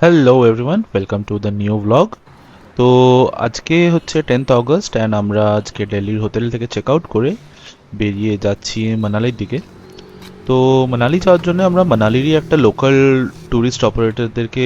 Hello everyone, welcome to the new blog. তো আজকে হচ্ছে 10th অগস্ট অ্যান্ড আমরা আজকে দিল্লির হোটেল থেকে চেক আউট করে বেরিয়ে যাচ্ছি মানালির দিকে। তো মানালি যাওয়ার জন্য আমরা মানালিরই একটা লোকাল ট্যুরিস্ট অপারেটরদেরকে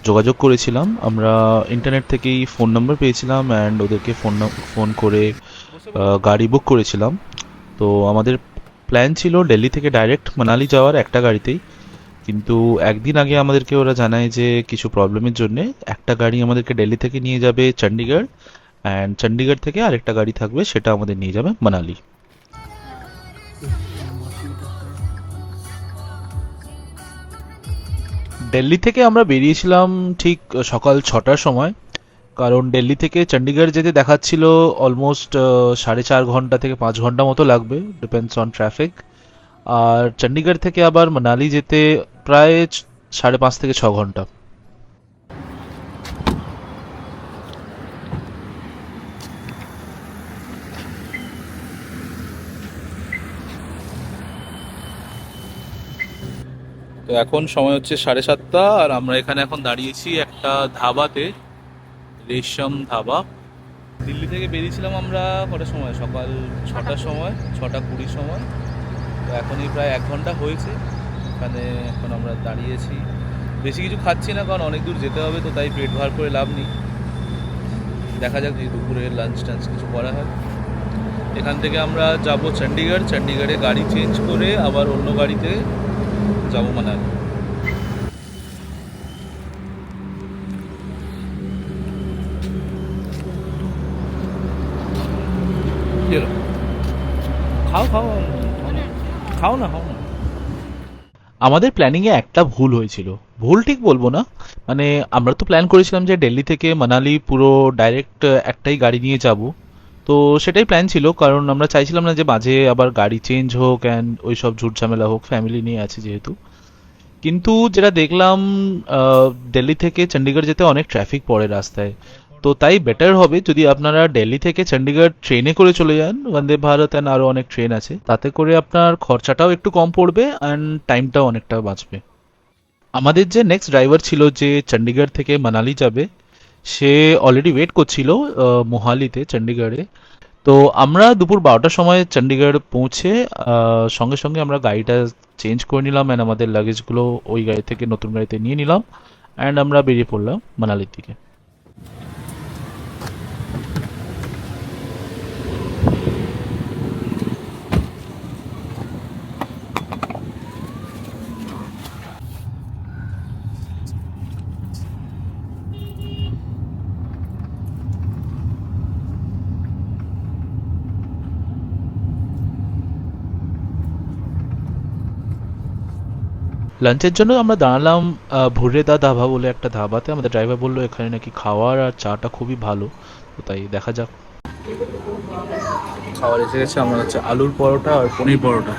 যোগাযোগ করেছিলাম। আমরা ইন্টারনেট থেকেই ফোন নাম্বার পেয়েছিলাম অ্যান্ড ওদেরকে ফোন করে গাড়ি বুক করেছিলাম। তো আমাদের প্ল্যান ছিল দিল্লি থেকে ডাইরেক্ট মানালি যাওয়ার একটা গাড়িতেই, কিন্তু একদিন আগে আমাদেরকে ওরা জানায় যে কিছু প্রবলেমের জন্যে একটা গাড়ি আমাদেরকে দিল্লি থেকে নিয়ে যাবে চণ্ডীগড়, অ্যান্ড চণ্ডীগড় থেকে আরেকটা গাড়ি থাকবে সেটা আমাদের নিয়ে যাবে মানালি। দিল্লি থেকে আমরা বেরিয়েছিলাম ঠিক সকাল 6টার সময়, কারণ দিল্লি থেকে চণ্ডীগড় যেতে দেখাচ্ছিল অলমোস্ট 4.5 ঘন্টা থেকে 5 ঘন্টা মতো লাগবে, ডিপেন্ডস অন ট্রাফিক। আর চণ্ডীগড় থেকে আবার মানালি যেতে প্রায় 5.5 থেকে 6 ঘন্টা। তো এখন সময় হচ্ছে 7:30 আর আমরা এখানে এখন দাঁড়িয়েছি একটা ধাবাতে, রেশম ধাবা। দিল্লি থেকে বেরিয়েছিলাম আমরা কটার সময়, সকাল 6টার সময়, 6:20 সময়। তো এখনই প্রায় 1 ঘন্টা হয়েছে এখানে। এখন আমরা দাঁড়িয়েছি, বেশি কিছু খাচ্ছি না কারণ অনেক দূর যেতে হবে, তো তাই পেট ভার করে লাভ নেই। দেখা যাক যদি দুপুরে লাঞ্চ টাঞ্চ কিছু করা হয়। এখান থেকে আমরা যাব চণ্ডীগড়, চণ্ডীগড়ে গাড়ি চেঞ্জ করে আবার অন্য গাড়িতে যাব মানালি। খাও খাও খাও না খাও না। আমাদের প্ল্যানিংয়ে একটা ভুল হয়েছিল, ভুল ঠিক বলবো না, মানে আমরা তো প্ল্যান করেছিলাম যে দিল্লি থেকে মানালি পুরো ডাইরেক্ট একটাই গাড়ি নিয়ে যাব। তো সেটাই প্ল্যান ছিল, কারণ আমরা চাইছিলাম না যে মাঝে আবার গাড়ি চেঞ্জ হোক অ্যান্ড ওই সব ঝুট ঝামেলা হোক, ফ্যামিলি নিয়ে আছে যেহেতু। কিন্তু যেটা দেখলাম, দিল্লি থেকে চণ্ডীগড় যেতে অনেক ট্রাফিক পড়ে রাস্তায়। তো তাই বেটার হবে যদি আপনারা দিল্লি থেকে চণ্ডীগড় ট্রেনে করে চলে যান, বন্দে ভারত অ্যান্ড আরও অনেক ট্রেন আছে, তাতে করে আপনার খরচাটাও একটু কম পড়বে অ্যান্ড টাইমটাও অনেকটা বাঁচবে। আমাদের যে নেক্সট ড্রাইভার ছিল যে চণ্ডীগড় থেকে মানালি যাবে, সে অলরেডি ওয়েট করছিল মোহালিতে চণ্ডীগড়ে। তো আমরা দুপুর 12টার সময় চণ্ডীগড় পৌঁছে সঙ্গে সঙ্গে আমরা গাড়িটা চেঞ্জ করে নিলাম অ্যান্ড আমাদের লাগেজগুলো ওই গাড়ি থেকে নতুন গাড়িতে নিয়ে নিলাম অ্যান্ড আমরা বেরিয়ে পড়লাম মানালির দিকে। লাঞ্চের জন্য আমরা দাঁড়ালাম ভুরেদা ধাবা বলে একটা ধাবাতে। আমাদের ড্রাইভার বললো এখানে নাকি খাওয়ার আর চাটা খুবই ভালো, তো তাই দেখা যাক। খাবার এসে গেছে, আমার হচ্ছে আলুর পরোটা আর পনির পরোটা,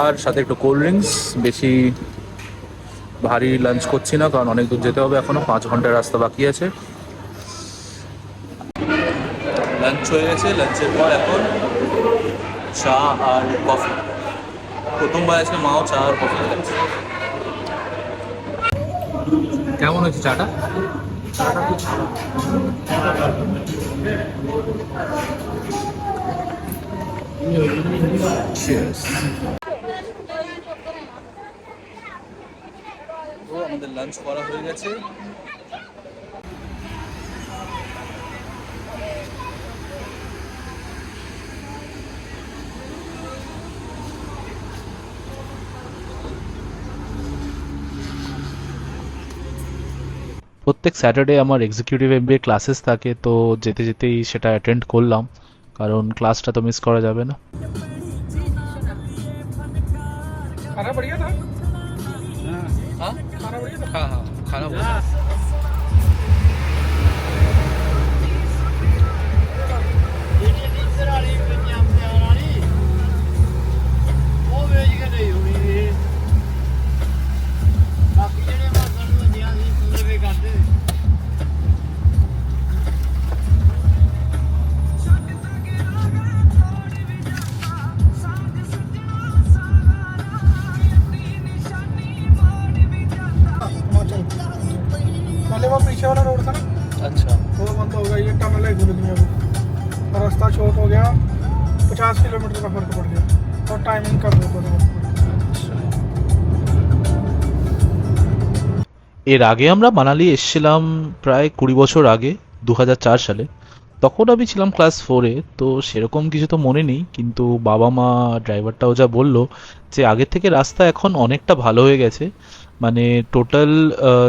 আর সাথে একটু কোল্ড ড্রিঙ্কস। বেশি ভারী লাঞ্চ করছি না কারণ অনেক দূর যেতে হবে, এখনো 5 ঘন্টার রাস্তা বাকি আছে। লাঞ্চ হয়ে গেছে, লাঞ্চের পর এখন চা আর কফি। প্রথমবার আজকে মাও চা আর কফি খাচ্ছে। কেমন হয়েছে চাটা? Cheers. তো আমাদের লাঞ্চ করা হয়ে গেছে। প্রত্যেক স্যাটারডে আমার এক্সিকিউটিভ এমবিএ ক্লাসেস থাকে, তো যেতে যেতেই সেটা অ্যাটেন্ড করলাম, কারণ ক্লাসটা তো মিস করা যাবে না। खाना बढ़िया था। हाँ खाना बढ़िया था। हाँ हाँ खाना बढ़िया था। वो बंद हो गया, ये टनल ही खुल गई अब, रास्ता शॉर्ट हो गया, 50 किलोमीटर का फर्क पड़ गया और टाइमिंग कम हो गया। এর আগে আমরা মানালি এসেছিলাম প্রায় 20 বছর আগে, 2004 সালে। তখন আমি ছিলাম ক্লাস 4-এ, তো সেরকম কিছু তো মনে নেই, কিন্তু বাবা মা ড্রাইভারটাও যা বলল যে আগের থেকে রাস্তা এখন অনেকটা ভালো হয়ে গেছে। মানে টোটাল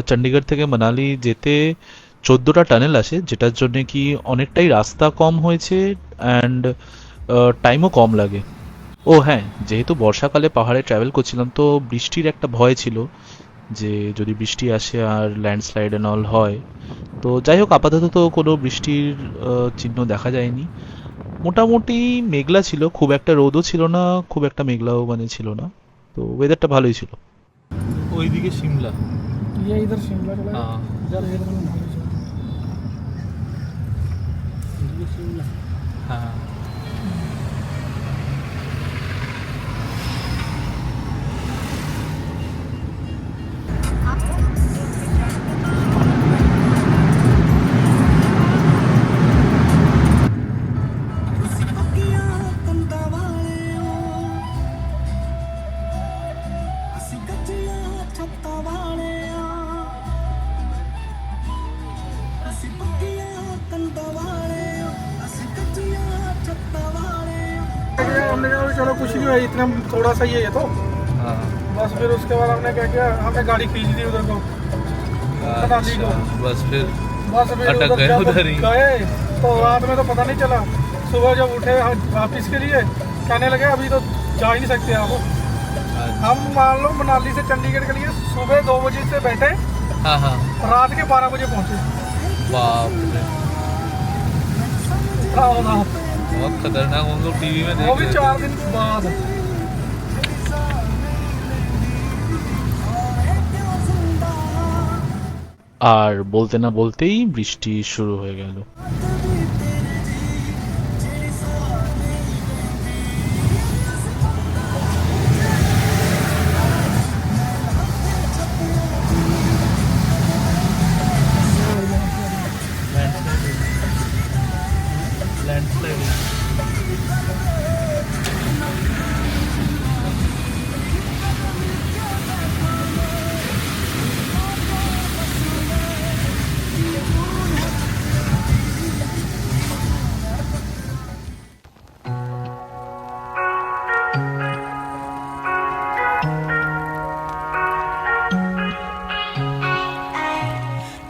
চণ্ডীগড় থেকে মানালি যেতে 14টা টানেল আসে, যেটার জন্য কি অনেকটাই রাস্তা কম হয়েছে অ্যান্ড টাইমও কম লাগে। ও হ্যাঁ, যেহেতু বর্ষাকালে পাহাড়ে ট্রাভেল করছিলাম তো বৃষ্টির একটা ভয় ছিল, যে যদি বৃষ্টি আসে আর ল্যান্ডস্লাইড এন্ড অল হয়। তো যাই হোক, আপাতত তো কোনো বৃষ্টির চিহ্ন দেখা যায়নি। মোটামুটি মেঘলা ছিল, খুব একটা রোদও ছিল না, খুব একটা মেঘলাও মানে ছিল না, তো ওয়েদারটা ভালোই ছিল। ওইদিকে সিমলা। ये इधर शिमला चला गया, हाँ। इधर मनाली चला गया। ये शिमला হ্যাঁ। हमने कहा चलो कुछ नहीं है, इतना थोड़ा सा ही है ये तो, बस फिर उसके बाद हमने क्या किया, हमने गाड़ी खींच दी उधर को, मनाली को। बस फिर बस फिर अटक गए जब उधर ही। गए तो रात में तो पता नहीं चला, सुबह जब उठे वापिस के लिए कहने लगे अभी तो जा ही नहीं सकते आप। हम मान लो मनाली से चंडीगढ़ के लिए सुबह 2 बजे से बैठे, हाँ हाँ। रात के 12 बजे पहुंचे। बाप रे, बहुत खतरनाक। हम लोग टीवी में वो भी देख 4 दिन बाद। আর বলতে না বলতেই বৃষ্টি শুরু হয়ে গেল।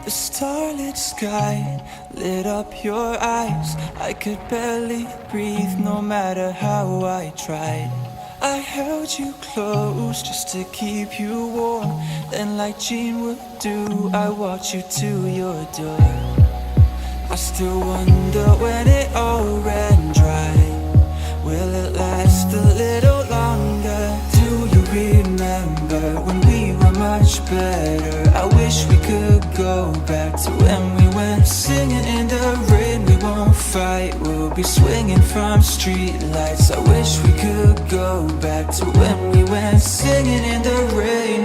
The starlit sky lit up your eyes. I could barely breathe no matter how I tried. I held you close just to keep you warm. Then like Jean would do, I walked you to your door. I still wonder when it all ran dry. Will it last a little longer? Do you remember when we were much better? I wish we could go back to when we went singing in the rain. We won't fight, we'll be swinging from street lights. I wish we could go back to when we went singing in the rain.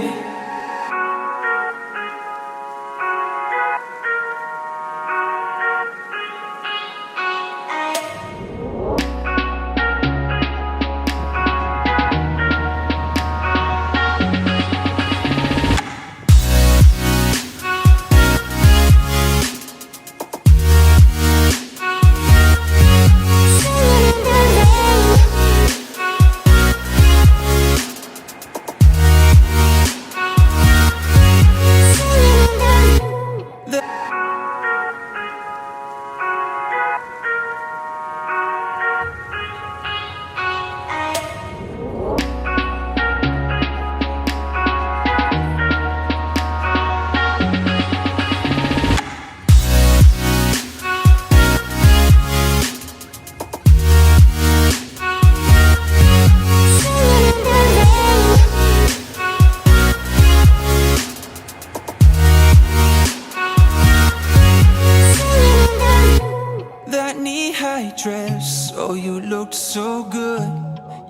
That knee-high dress, oh you looked so good.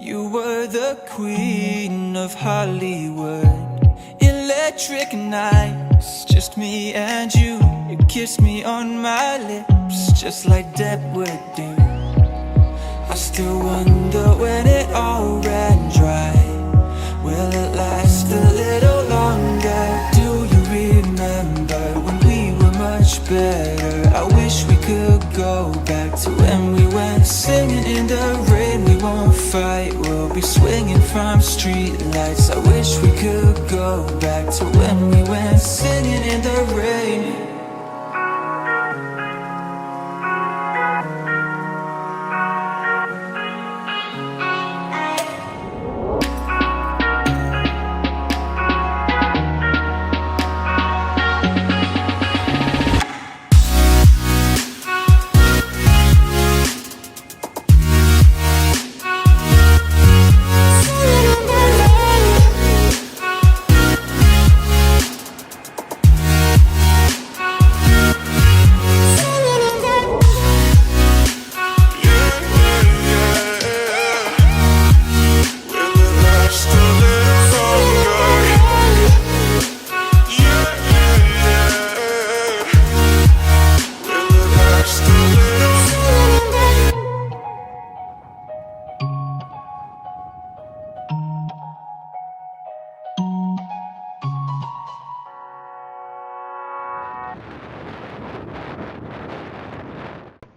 You were the queen of Hollywood. In electric nights, just me and you. You kiss me on my lips, just like Depp would do. I still wonder when it all ran dry. Will it last a little longer? Do you remember when we were much better? I wish we could go back to when we went singing in the rain. We won't fight, we'll be swinging from street lights. I wish we could go back to when we went singing in the rain.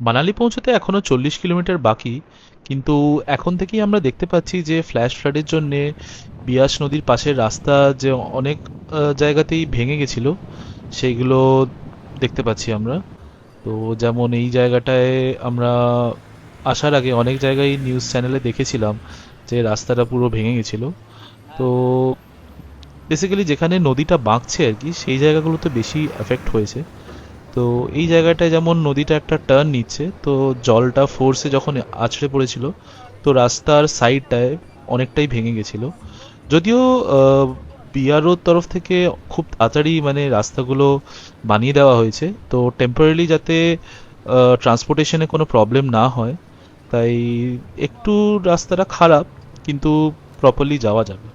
Manali পৌঁছতে এখনো 40 kilometre বাকি, কিন্তু এখন থেকেই আমরা দেখতে পাচ্ছি যে ফ্ল্যাশ ফ্লাডের জন্যে বিয়াস নদীর পাশের রাস্তা যে অনেক জায়গাতেই ভেঙে গেছিল সেইগুলো দেখতে পাচ্ছি আমরা। তো যেমন এই জায়গাটায় আমরা আসার আগে অনেক জায়গায় নিউজ চ্যানেলে দেখেছিলাম যে রাস্তাটা পুরো ভেঙে গেছিল। তো বেসিক্যালি যেখানে নদীটা বাঁকছে আর কি সেই জায়গাগুলোতে বেশি এফেক্ট হয়েছে। তো এই জায়গাটায় যেমন নদীটা একটা টার্ন নিচ্ছে, তো জলটা ফোর্সে যখন আছড়ে পড়েছিল তো রাস্তার সাইডটায় অনেকটাই ভেঙে গেছিল। যদিও বিআরওর তরফ থেকে খুব তাড়াতাড়ি মানে রাস্তাগুলো বানিয়ে দেওয়া হয়েছে, তো টেম্পোরারি যাতে ট্রান্সপোর্টেশনে কোনো প্রবলেম না হয়, তাই একটু রাস্তাটা খারাপ কিন্তু প্রপারলি যাওয়া যাবে।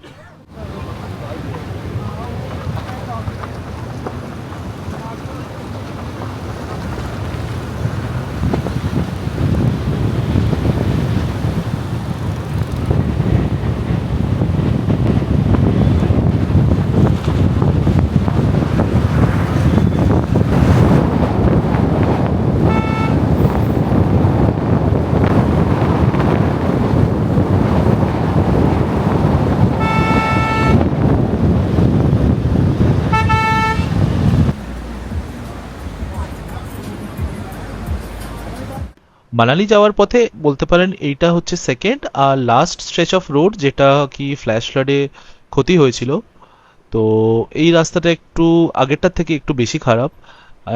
মানালি যাওয়ার পথে বলতে পারেন এইটা হচ্ছে সেকেন্ড আর লাস্ট স্ট্রেচ অফ রোড যেটা কি ফ্ল্যাশ ফ্লাডে ক্ষতি হয়েছিল। তো এই রাস্তাটা একটু আগেরটার থেকে একটু বেশি খারাপ,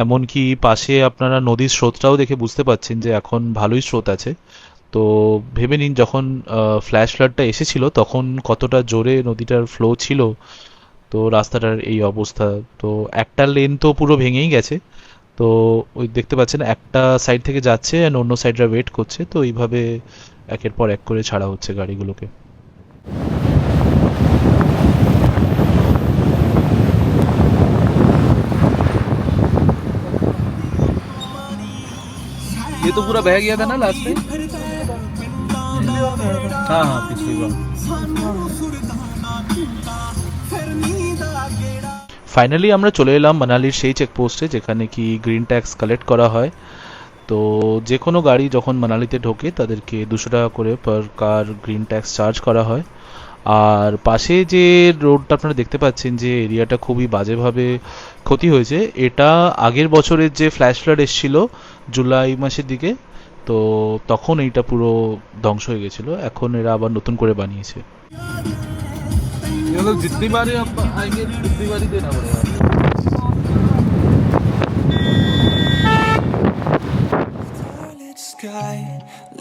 এমনকি পাশে আপনারা নদীর স্রোতটাও দেখে বুঝতে পাচ্ছেন যে এখন ভালোই স্রোত আছে। তো ভেবে নিন যখন ফ্ল্যাশ ফ্লাডটা এসেছিল তখন কতটা জোরে নদীটার ফ্লো ছিল, তো রাস্তাটার এই অবস্থা। তো একটা লেন তো পুরো ভেঙেই গেছে, তো ওই দেখতে পাচ্ছেন একটা সাইড থেকে যাচ্ছে আর অন্য সাইডরা ওয়েট করছে, তো এইভাবে একের পর এক করে ছাড়া হচ্ছে গাড়িগুলোকে। ये तो पूरा बह गया था ना लास्ट में। हाँ हाँ पिछली बार। ফাইনালি আমরা চলে এলাম মানালির সেই চেকপোস্টে যেখানে কি গ্রিন ট্যাক্স কালেক্ট করা হয়। তো যে কোনো গাড়ি যখন মানালিতে ঢোকে তাদেরকে 200 টাকা করে পার কার গ্রিন ট্যাক্স চার্জ করা হয়। আর পাশে যে রোডটা আপনারা দেখতে পাচ্ছেন যে এরিয়াটা খুবই বাজেভাবে ক্ষতি হয়েছে, এটা আগের বছরের যে ফ্ল্যাশ ফ্লাড এসেছিল জুলাই মাসের দিকে, তো তখন এইটা পুরো ধ্বংস হয়ে গেছিল, এখন এরা আবার নতুন করে বানিয়েছে। ये लोग जितनी बारी आप आएंगे उतनी बारी देना पड़ेगा। Starlit sky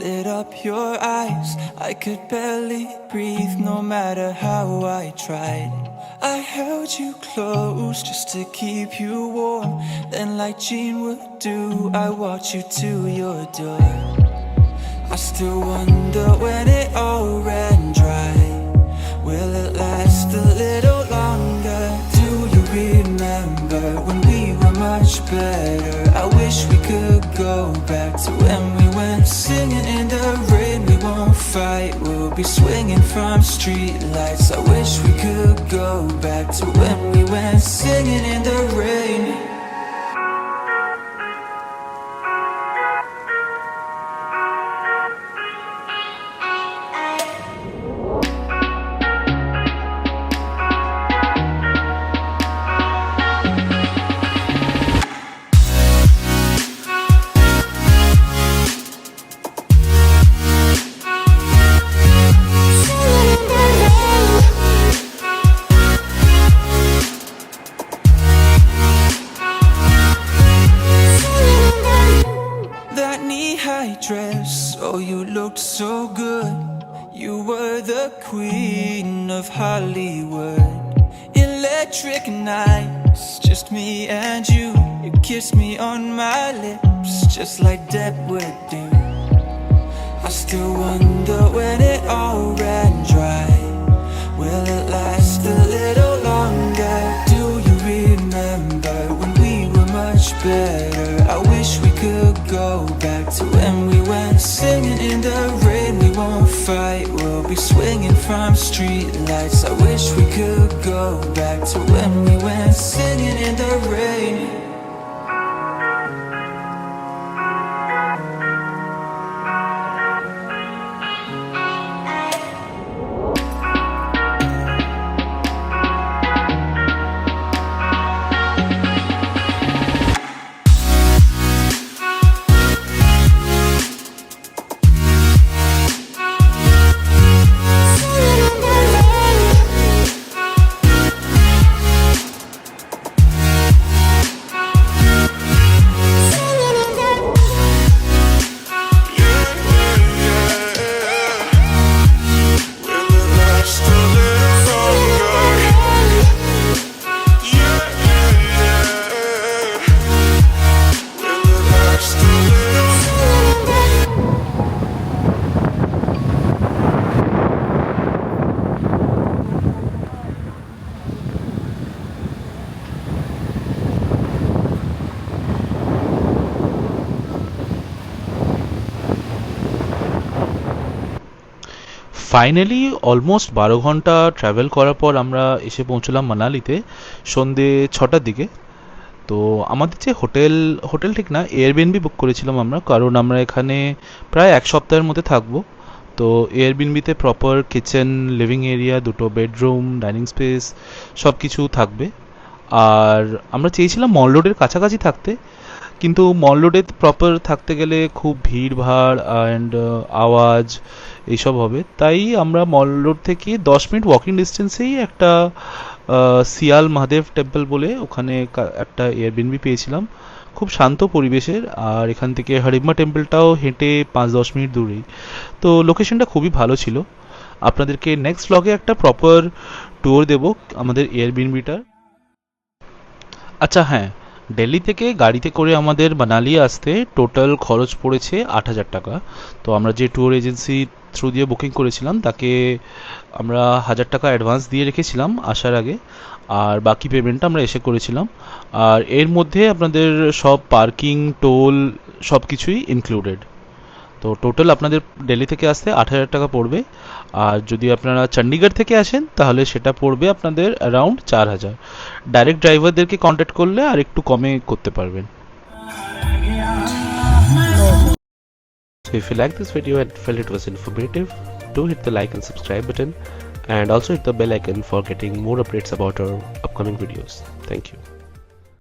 lit up your eyes. I could barely breathe no matter how I tried. I held you close just to keep you warm. Then like Jean would do, I walked you to your door. I still wonder when it all ran dry. Will it last a little longer? Do you remember when we were much better. I wish we could go back to when we went singing in the rain. We won't fight, we'll be swinging from street lights. I wish we could go back to when we went singing in the rain. That knee-high dress, oh you looked so good. You were the queen of Hollywood. Electric nights, just me and you. You kissed me on my lips, just like Depp would do. I still wonder when it all ran dry. Will it last a little longer? Do you remember when we were much better? I wish we could go back to when we went singing in the rain. We won't fight, we'll be swinging from street lights. I wish we could go back to when we went singing in the rain. Finally almost 12 ঘন্টা travel করার পর আমরা এসে পৌঁছলাম মানালিতে সন্ধে 6টার দিকে। তো আমাদের যে হোটেল ঠিক না, এয়ারবিএনবি বুক করেছিলাম আমরা, কারণ আমরা এখানে প্রায় এক সপ্তাহের মধ্যে থাকবো। তো এয়ারবিএনবিতে প্রপার কিচেন, লিভিং এরিয়া, দুটো বেডরুম, ডাইনিং স্পেস সব কিছু থাকবে। আর আমরা চেয়েছিলাম মল রোডের কাছাকাছি থাকতে, কিন্তু মল রোডে প্রপার থাকতে গেলে খুব ভিড়ভাড় অ্যান্ড আওয়াজ এইসব হবে। তাই আমরা মল রোড থেকে 10 মিনিট ওয়াকিং ডিস্টেন্সেই একটা সিয়াল মহাদেব টেম্পল বলে ওখানে একটা এয়ারবিএনবি পেয়েছিলাম, খুব শান্ত পরিবেশের। আর এখান থেকে হরিম্মা টেম্পলটাও হেঁটে 5-10 মিনিট দূরেই। তো লোকেশনটা খুবই ভালো ছিল। আপনাদেরকে নেক্সট ব্লগে একটা প্রপার ট্যুর দেব আমাদের এয়ারবিএনবিটার। আচ্ছা হ্যাঁ, দিল্লি থেকে গাড়িতে করে আমাদের মানালি আসতে টোটাল খরচ পড়েছে 8,000 টাকা। তো আমরা যে ট্যুর এজেন্সি থ্রু দিয়ে বুকিং করেছিলাম তাকে আমরা 1,000 টাকা অ্যাডভান্স দিয়ে রেখেছিলাম আসার আগে, আর বাকি পেমেন্টটা আমরা এসে করেছিলাম। আর এর মধ্যে আপনাদের সব পার্কিং, টোল সব কিছুই ইনক্লুডেড। তো টোটাল আপনাদের দিল্লি থেকে আসতে 8,000 টাকা পড়বে। আর যদি আপনারা চণ্ডীগড় থেকে আসেন তাহলে সেটা পড়বে আপনাদের অ্যারাউন্ড 4,000। ডাইরেক্ট ড্রাইভারদেরকে কন্ট্যাক্ট করলে আর একটু কমে করতে পারবেন। So if you like this video and felt it was informative, do hit the like and subscribe button, and also hit the bell icon for getting more updates about our upcoming videos. Thank you.